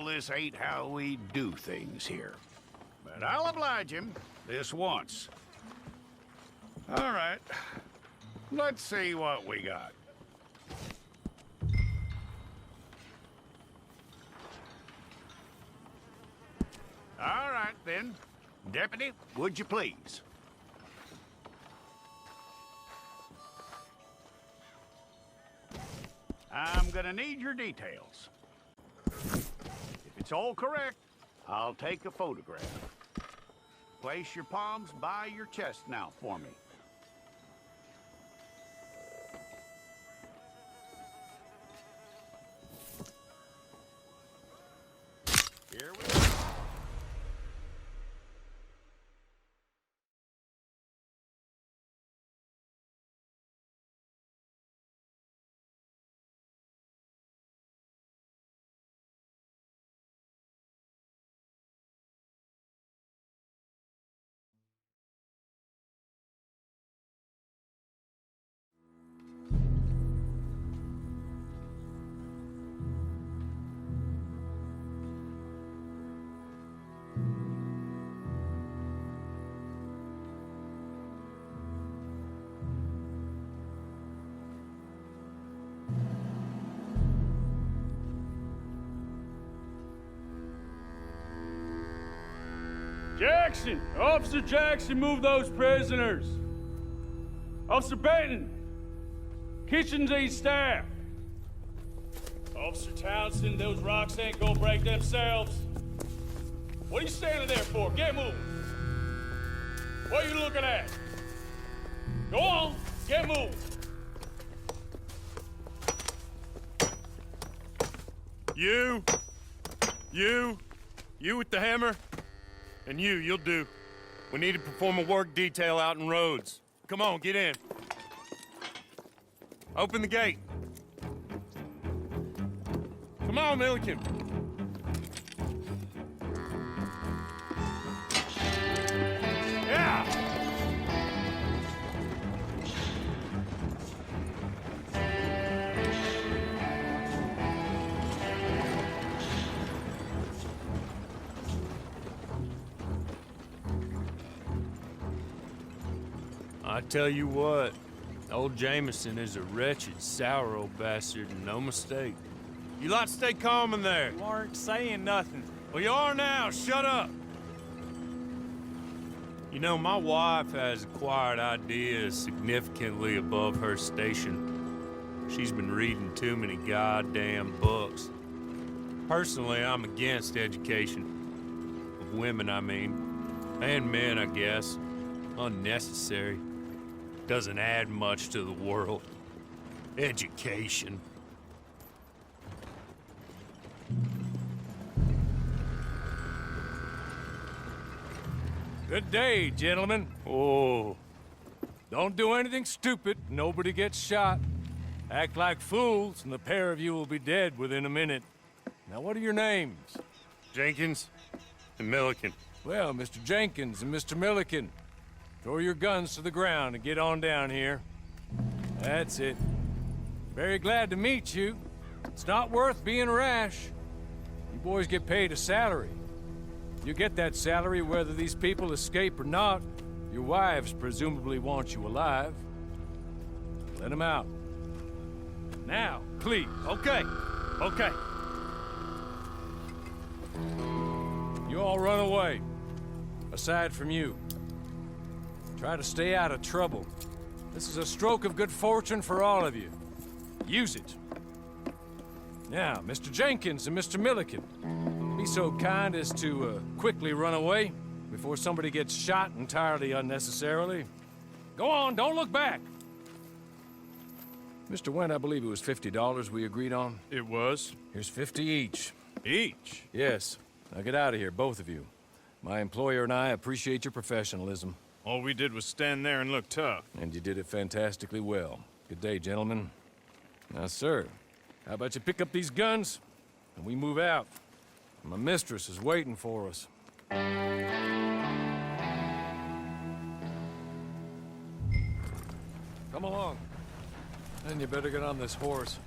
This ain't how we do things here. But I'll oblige him this once. All right. Let's see what we got. All right, then. Deputy, would you please? I'm gonna need your details. If it's all correct, I'll take a photograph. Place your palms by your chest now for me. Here we go. Jackson! Officer Jackson, move those prisoners! Officer Benton! Kitchens aid staff! Officer Townsend, those rocks ain't gonna break themselves. What are you standing there for? Get moving! What are you looking at? Go on, get moving! You with the hammer? And you'll do. We need to perform a work detail out in Rhodes. Come on, get in. Open the gate. Come on, Milliken. Yeah! I tell you what, old Jameson is a wretched, sour old bastard, and no mistake. You lot stay calm in there. You aren't saying nothing. Well, you are now. Shut up. You know, my wife has acquired ideas significantly above her station. She's been reading too many goddamn books. Personally, I'm against education. Of women, I mean. And men, I guess. Unnecessary. Doesn't add much to the world. Education. Good day, gentlemen. Oh. Don't do anything stupid. Nobody gets shot. Act like fools, and the pair of you will be dead within a minute. Now, what are your names? Jenkins and Milliken. Well, Mr. Jenkins and Mr. Milliken, throw your guns to the ground and get on down here. That's it. Very glad to meet you. It's not worth being rash. You boys get paid a salary. You get that salary whether these people escape or not. Your wives presumably want you alive. Let them out. Now, please. Okay. You all run away. Aside from you. Try to stay out of trouble. This is a stroke of good fortune for all of you. Use it. Now, Mr. Jenkins and Mr. Milliken, be so kind as to quickly run away before somebody gets shot entirely unnecessarily. Go on, don't look back. Mr. Wendt, I believe it was $50 we agreed on. It was. Here's 50 each. Each? Yes. Now get out of here, both of you. My employer and I appreciate your professionalism. All we did was stand there and look tough. And you did it fantastically well. Good day, gentlemen. Now, sir, how about you pick up these guns, and we move out? My mistress is waiting for us. Come along. Then you better get on this horse.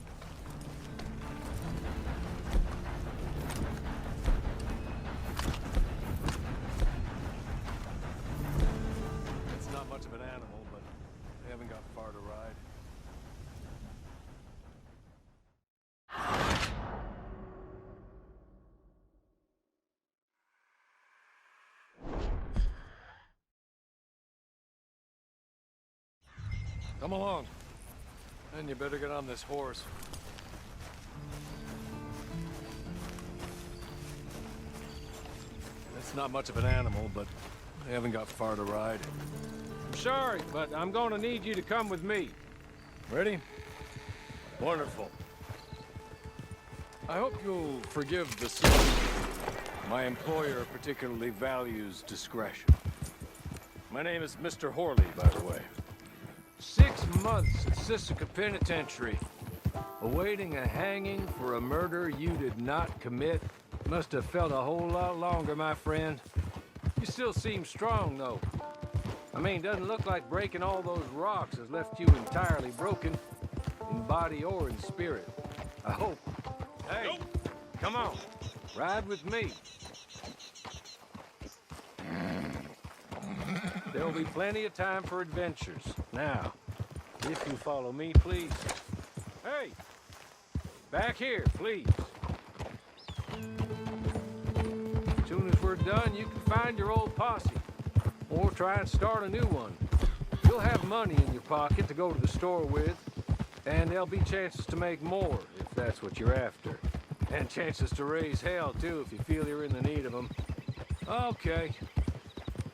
haven't got far to ride. Come along. And you better get on this horse. It's not much of an animal, but I haven't got far to ride. I'm sorry, but I'm going to need you to come with me. Ready? Wonderful. I hope you'll forgive the sin. My employer particularly values discretion. My name is Mr. Horley, by the way. 6 months at Sisika Penitentiary, awaiting a hanging for a murder you did not commit. Must have felt a whole lot longer, my friend. You still seem strong, though. I mean, doesn't look like breaking all those rocks has left you entirely broken, in body or in spirit. I hope. Hey, come on, ride with me. There'll be plenty of time for adventures. Now, if you follow me, please. Hey, back here, please. As soon as we're done, you can find your old posse, or try and start a new one. You'll have money in your pocket to go to the store with, and there'll be chances to make more, if that's what you're after. And chances to raise hell, too, if you feel you're in the need of them. Okay.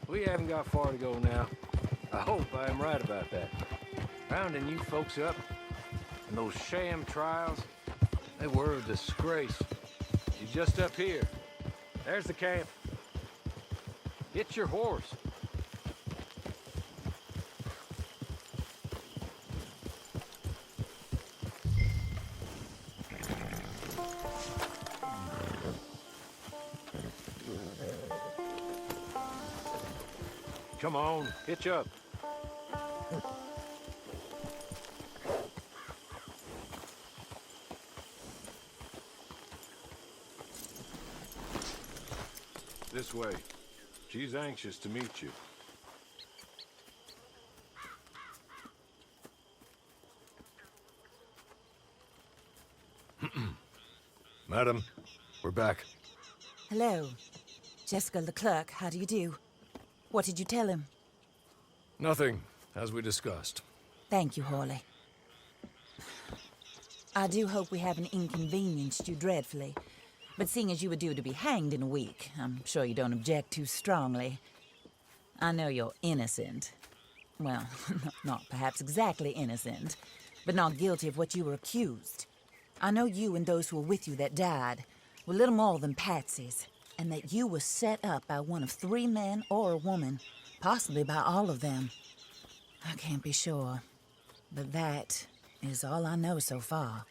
We haven't got far to go now. I hope I am right about that. Rounding you folks up, and those sham trials, they were a disgrace. You're just up here. There's the camp. Get your horse. Come on, hitch up. This way. She's anxious to meet you. Madam, we're back. Hello. Jessica Leclerc, how do you do? What did you tell him? Nothing, as we discussed. Thank you, Horley. I do hope we haven't inconvenienced you dreadfully. But seeing as you were due to be hanged in a week, I'm sure you don't object too strongly. I know you're innocent. Well, not perhaps exactly innocent, but not guilty of what you were accused. I know you and those who were with you that died were little more than patsies, and that you were set up by one of 3 men or a woman, possibly by all of them. I can't be sure, but that is all I know so far.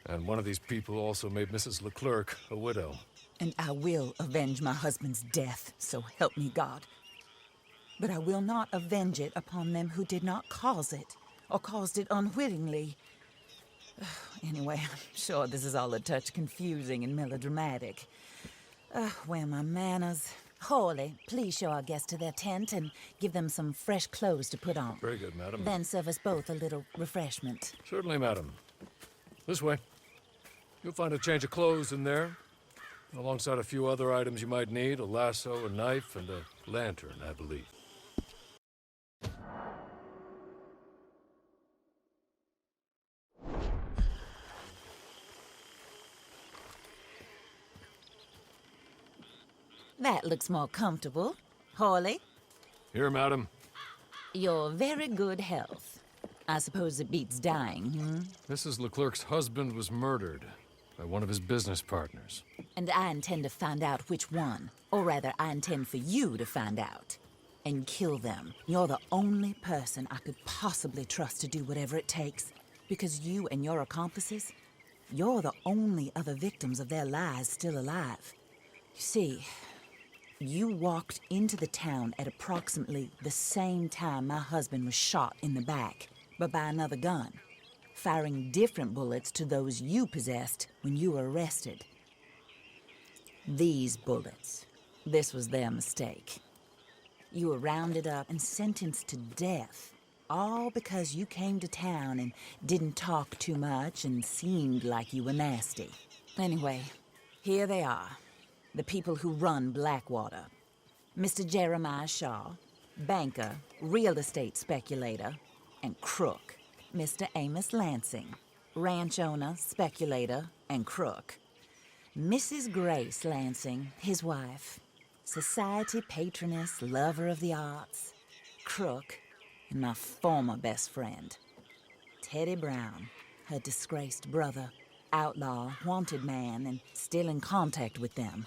And one of these people also made Mrs. Leclerc a widow. And I will avenge my husband's death, so help me God. But I will not avenge it upon them who did not cause it, or caused it unwittingly. Anyway, I'm sure this is all a touch confusing and melodramatic. Where are my manners? Horley, please show our guests to their tent and give them some fresh clothes to put on. Very good, madam. Then serve us both a little refreshment. Certainly, madam. This way. You'll find a change of clothes in there, alongside a few other items you might need, a lasso, a knife, and a lantern, I believe. That looks more comfortable. Horley, Here, madam. your very good health. I suppose it beats dying, Mrs. Leclerc's husband was murdered by one of his business partners. And I intend to find out which one. Or rather, I intend for you to find out. And kill them. You're the only person I could possibly trust to do whatever it takes. Because you and your accomplices, you're the only other victims of their lies still alive. You see, you walked into the town at approximately the same time my husband was shot in the back, but by another gun, firing different bullets to those you possessed when you were arrested. These bullets, this was their mistake. You were rounded up and sentenced to death, All because you came to town and didn't talk too much and seemed like you were nasty. Anyway, here they are. The people who run Blackwater. Mr. Jeremiah Shaw, banker, real estate speculator, and crook. Mr. Amos Lansing, ranch owner, speculator, and crook. Mrs. Grace Lansing, his wife, society patroness, lover of the arts, crook, and my former best friend. Teddy Brown, her disgraced brother, outlaw, wanted man, and still in contact with them.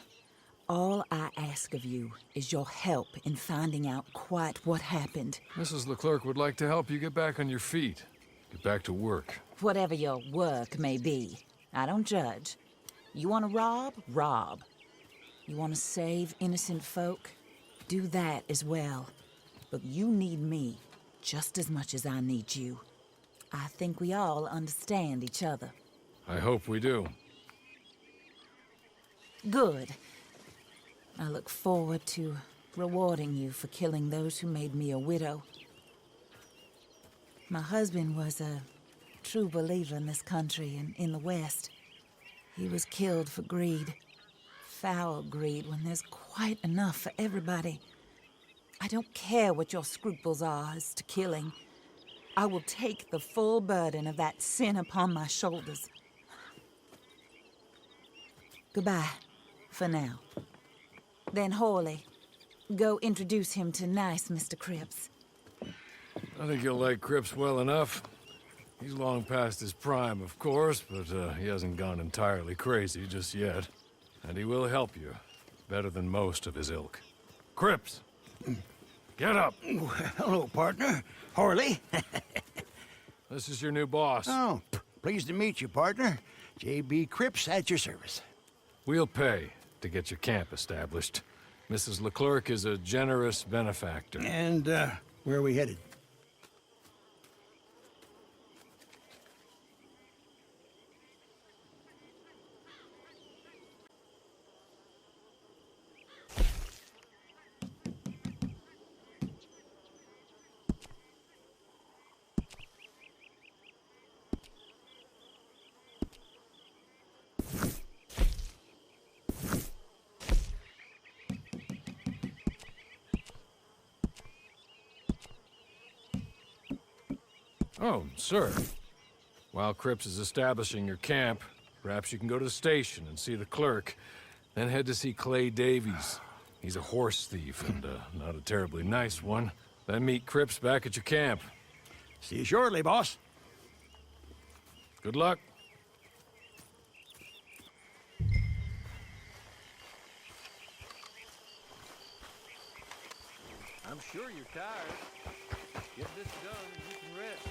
All I ask of you is your help in finding out quite what happened. Mrs. Leclerc would like to help you get back on your feet. Get back to work. Whatever your work may be, I don't judge. You want to rob? Rob. You want to save innocent folk? Do that as well. But you need me just as much as I need you. I think we all understand each other. I hope we do. Good. I look forward to rewarding you for killing those who made me a widow. My husband was a true believer in this country and in the West. He was killed for greed. Foul greed when there's quite enough for everybody. I don't care what your scruples are as to killing. I will take the full burden of that sin upon my shoulders. Goodbye, for now. Then Hawley, go introduce him to nice Mr. Cripps. I think you'll like Cripps well enough. He's long past his prime, of course, but he hasn't gone entirely crazy just yet. And he will help you, better than most of his ilk. Cripps! Get up! Hello, partner. Harley. This is your new boss. Oh, pleased to meet you, partner. J.B. Cripps at your service. We'll pay to get your camp established. Mrs. Leclerc is a generous benefactor. And, where are we headed? Oh, sir. While Cripps is establishing your camp, perhaps you can go to the station and see the clerk, then head to see Clay Davies. He's a horse thief and not a terribly nice one. Then meet Cripps back at your camp. See you shortly, boss. Good luck. I'm sure you're tired. Get this done and you can rest.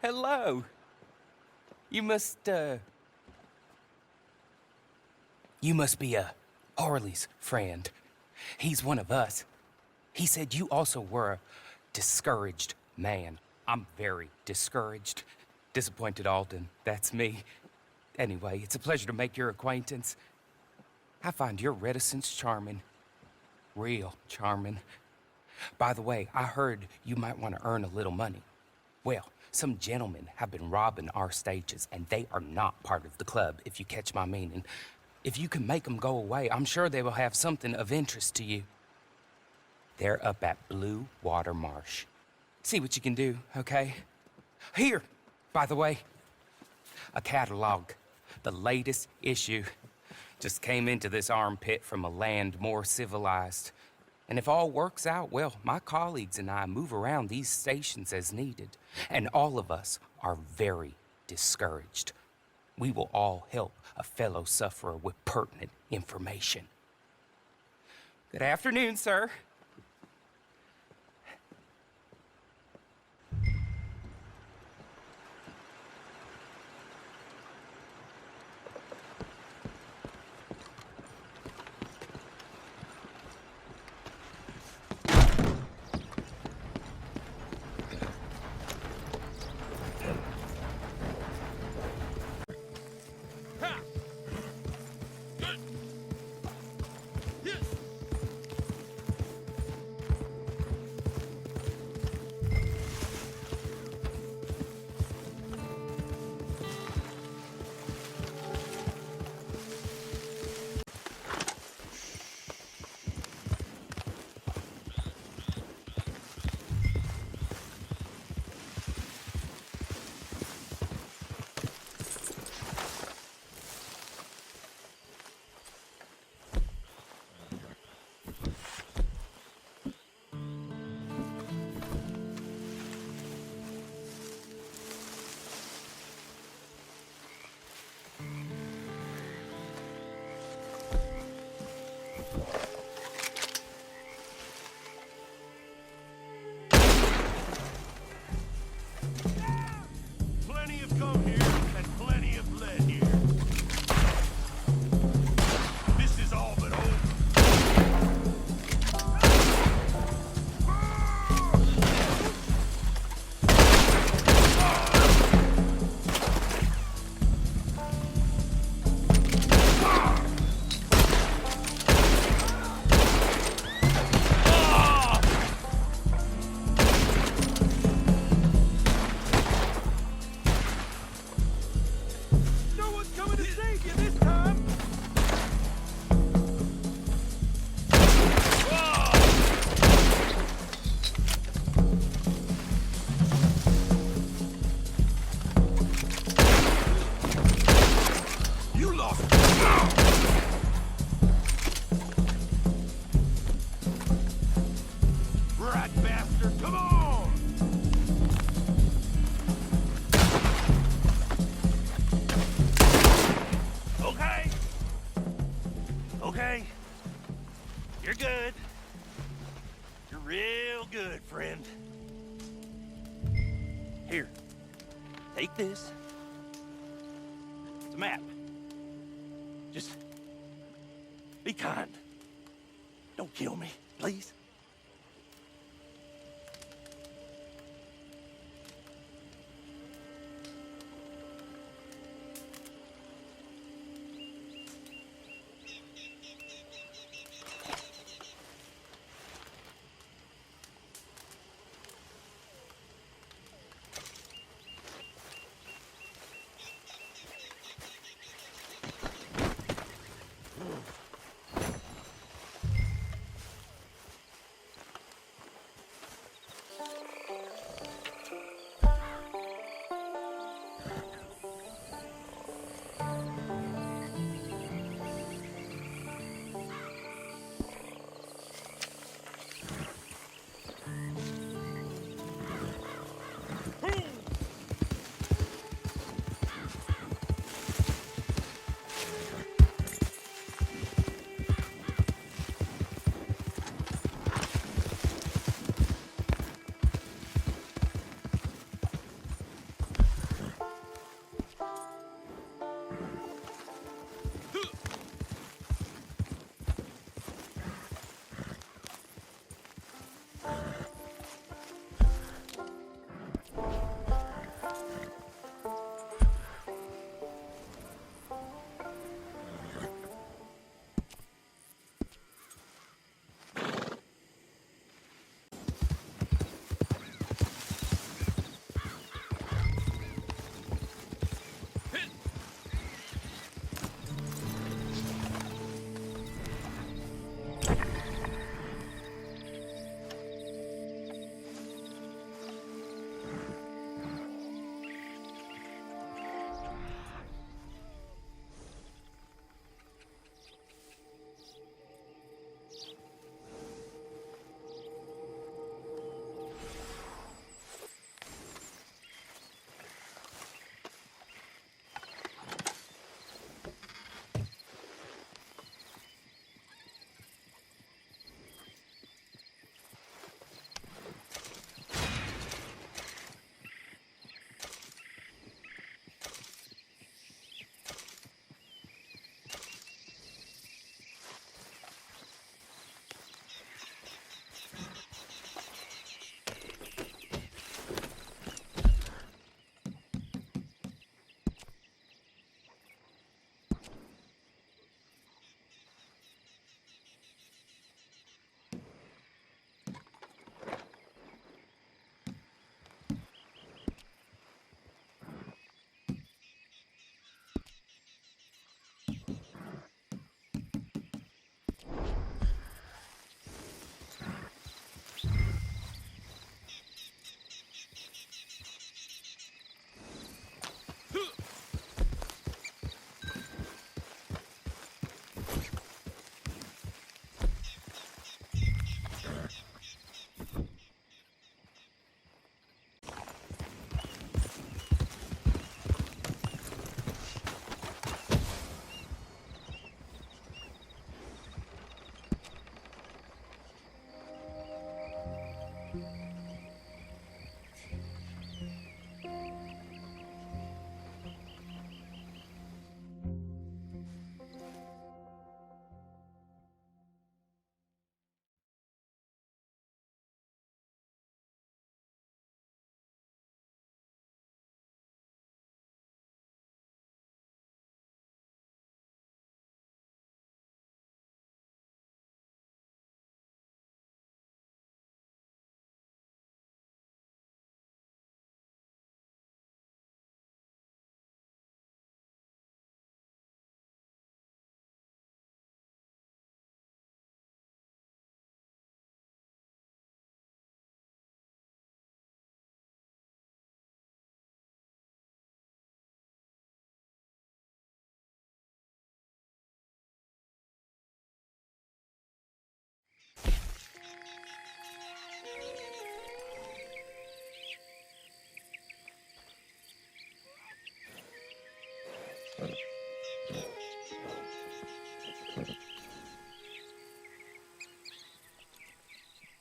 Hello. You must be Harley's friend. He's one of us. He said you also were a discouraged man. I'm very discouraged. Disappointed Alden, that's me. Anyway, it's a pleasure to make your acquaintance. I find your reticence charming. Real charming. By the way, I heard you might want to earn a little money. Well, Some gentlemen have been robbing our stages, and they are not part of the club, if you catch my meaning. If you can make them go away, I'm sure they will have something of interest to you. They're up at Blue Water Marsh. See what you can do, okay? Here, by the way, a catalog. The latest issue. Just came into this armpit from a land more civilized. And if all works out, well, my colleagues and I move around these stations as needed. And all of us are very discouraged. We will all help a fellow sufferer with pertinent information. Good afternoon, sir. Plenty have come here, and plenty have led here. This is all but over. Rat bastard, come on! Okay. Okay. You're good. You're real good, friend. Here. Take this. It's a map. Just be kind. Don't kill me, please.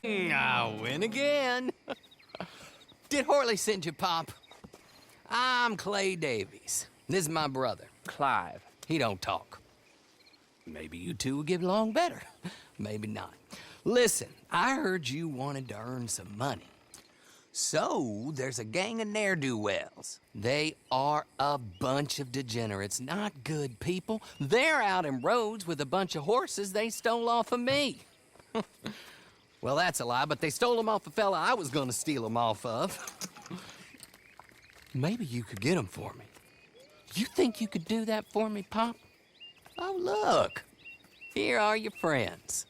I win again. Did Horley send you, Pop? I'm Clay Davies. This is my brother, Clive. He don't talk. Maybe you two will get along better. Maybe not. Listen, I heard you wanted to earn some money. So, there's a gang of ne'er-do-wells. They are a bunch of degenerates, not good people. They're out in roads with a bunch of horses they stole off of me. Well, that's a lie, but they stole them off a fella I was gonna steal them off of. Maybe you could get them for me. You think you could do that for me, Pop? Oh, look. Here are your friends.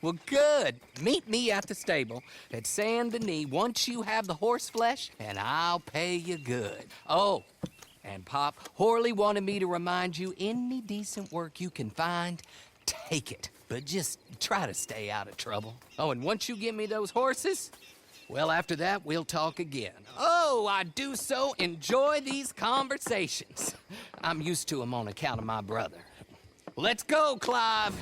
Well, good. Meet me at the stable at Saint Denis once you have the horse flesh, and I'll pay you good. Oh, and Pop, Horley wanted me to remind you, any decent work you can find, take it. But just try to stay out of trouble. Oh, and once you give me those horses, well, after that, we'll talk again. Oh, I do so enjoy these conversations. I'm used to them on account of my brother. Let's go, Clive.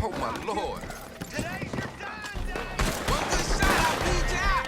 Oh, my Lord. Today's your time, Dave! One good shot, I'll beat you out.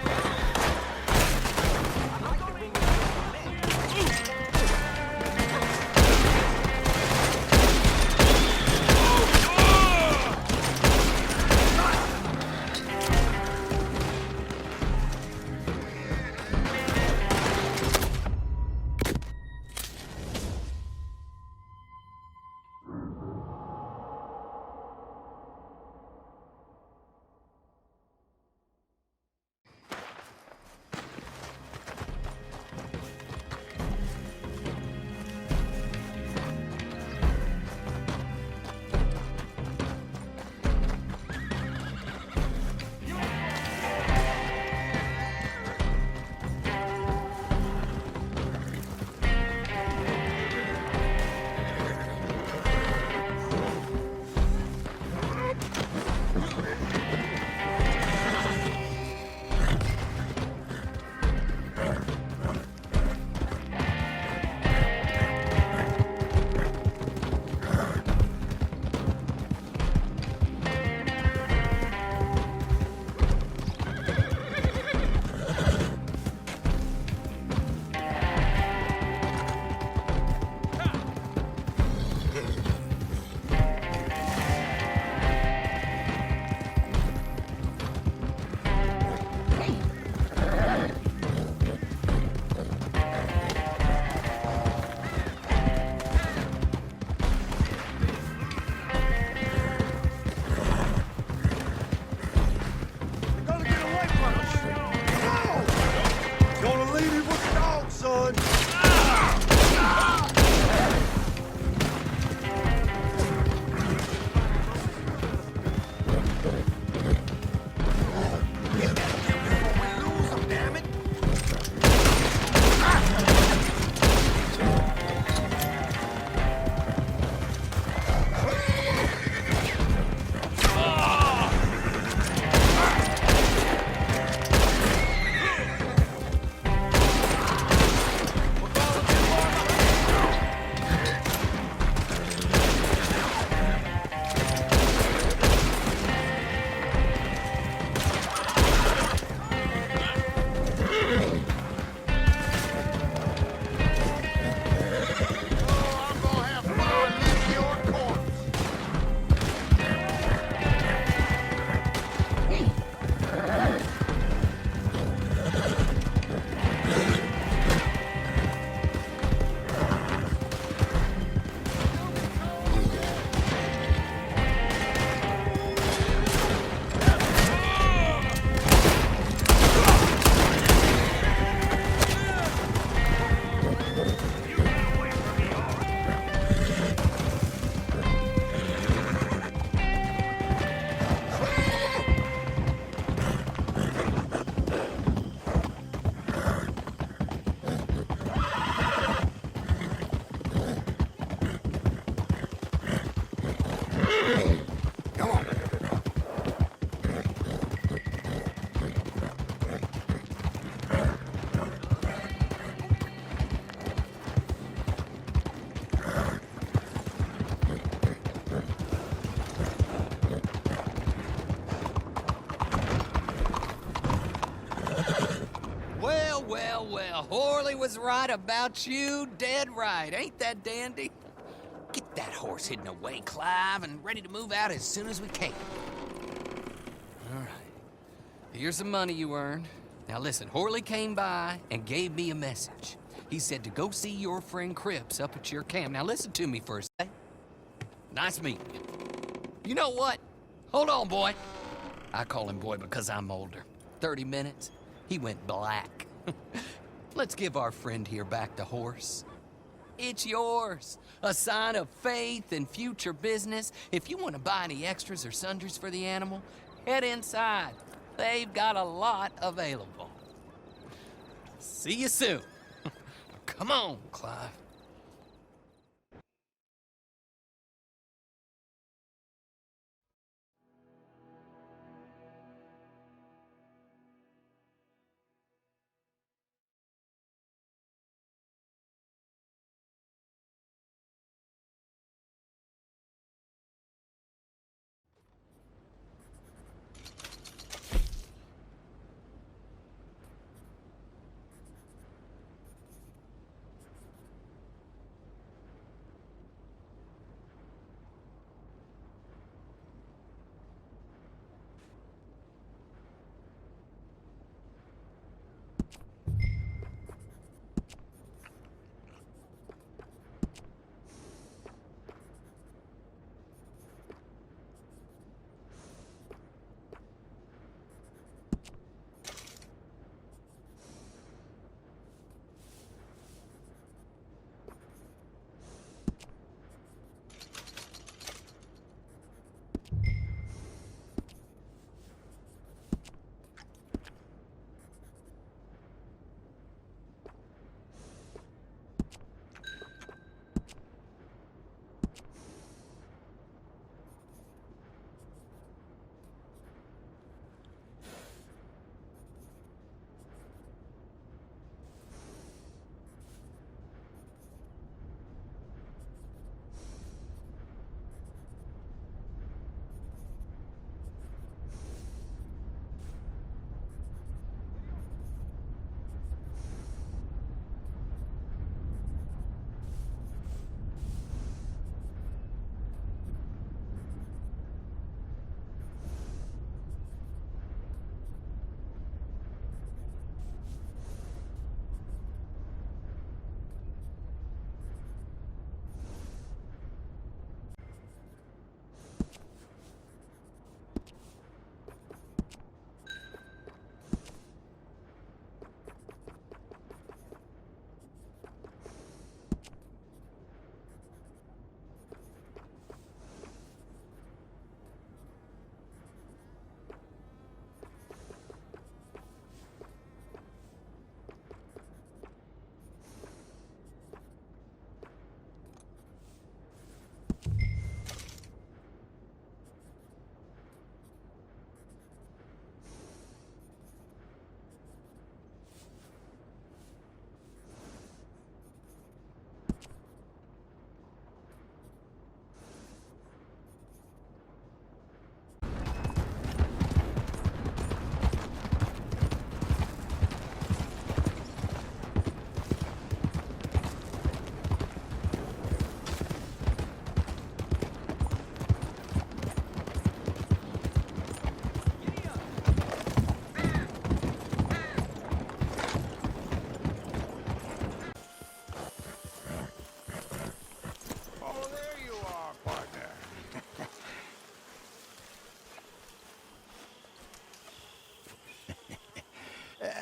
Well, well, Horley was right about you, dead right. Ain't that dandy? Get that horse hidden away, Clive, and ready to move out as soon as we can. All right. Here's the money you earned. Now listen, Horley came by and gave me a message. He said to go see your friend Cripps up at your camp. Now listen to me for a second. Nice meeting you. You know what? Hold on, boy. I call him boy because I'm older. 30 minutes, he went black. Let's give our friend here back the horse. It's yours. A sign of faith and future business. If you want to buy any extras or sundries for the animal, head inside. They've got a lot available. See you soon. Come on, Clive.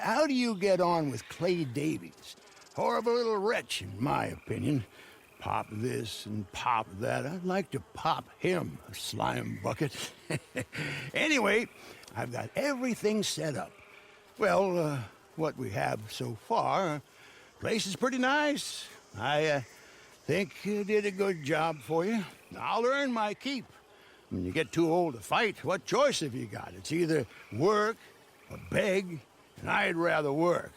How do you get on with Clay Davies? Horrible little wretch, in my opinion. Pop this and pop that. I'd like to pop him, a slime bucket. Anyway, I've got everything set up. Well, what we have so far, place is pretty nice. I think you did a good job for you. I'll earn my keep. When you get too old to fight, what choice have you got? It's either work or beg, and I'd rather work.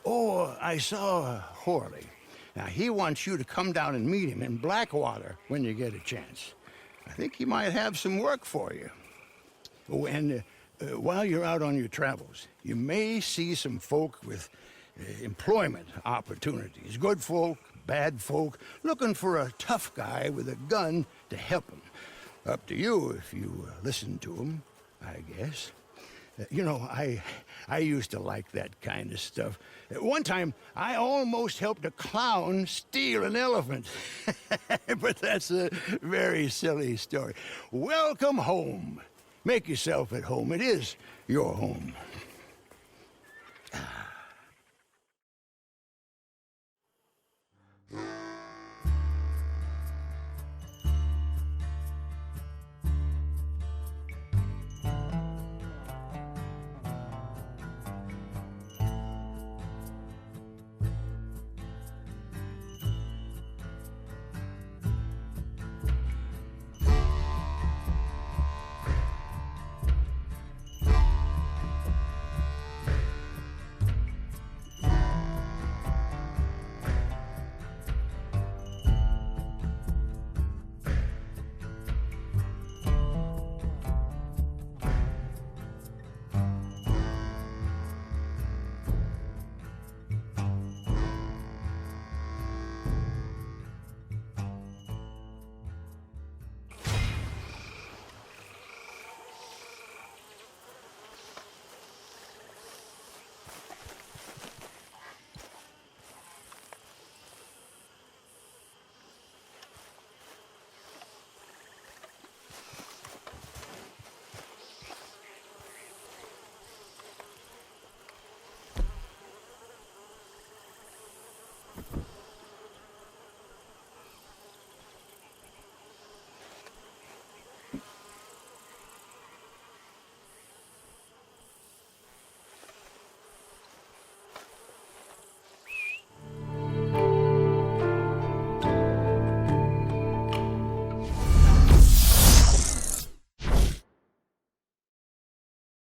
Oh, I saw Horley. Now, he wants you to come down and meet him in Blackwater when you get a chance. I think he might have some work for you. Oh, and While you're out on your travels, you may see some folk with employment opportunities. Good folk, bad folk, looking for a tough guy with a gun to help them. Up to you if you listen to them, I guess. You know, I used to like that kind of stuff. One time, I almost helped a clown steal an elephant. But that's a very silly story. Welcome home. Make yourself at home. It is your home.